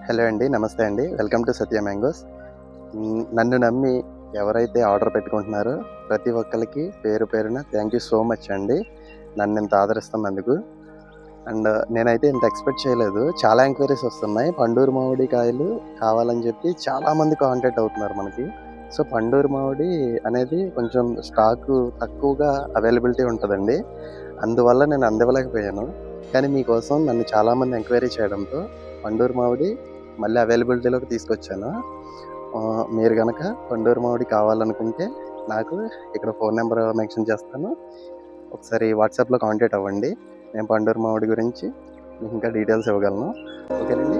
Hello అండి. నమస్తే అండి. Welcome to Satya mangoes. నన్ను నమ్మి ఎవరైతే ఆర్డర్ పెట్టుకుంటున్నారో ప్రతి ఒక్కళ్ళకి పేరు పేరున థ్యాంక్ యూ సో మచ్ అండి. నన్నింత ఆదరిస్తున్నందుకు. నేనైతే ఇంత ఎక్స్‌పెక్ట్ చేయలేదు. చాలా ఎంక్వైరీస్ వస్తున్నాయి. పండూరు మామిడి కాయలు కావాలని చెప్పి చాలామంది కాంటాక్ట్ అవుతున్నారు మనకి. సో, పండూరు మామిడి అనేది కొంచెం స్టాకు తక్కువగా అవైలబిలిటీ ఉంటదండి. అందువల్ల నేను అందివ్వలేకపోయాను. కానీ మీకోసం నన్ను చాలామంది ఎంక్వైరీ చేయడంతో పండూరు మామిడి మళ్ళీ అవైలబిలిటీలోకి తీసుకొచ్చాను. మీరు గనక పండూరు మామిడి కావాలనుకుంటే నాకు ఇక్కడ ఫోన్ నంబర్ మెన్షన్ చేస్తాను. ఒకసారి వాట్సాప్‌లో కాంటాక్ట్ అవ్వండి. నేను పండూరు మామిడి గురించి మీకు ఇంకా డీటెయిల్స్ ఇవ్వగలను. ఓకేనండి.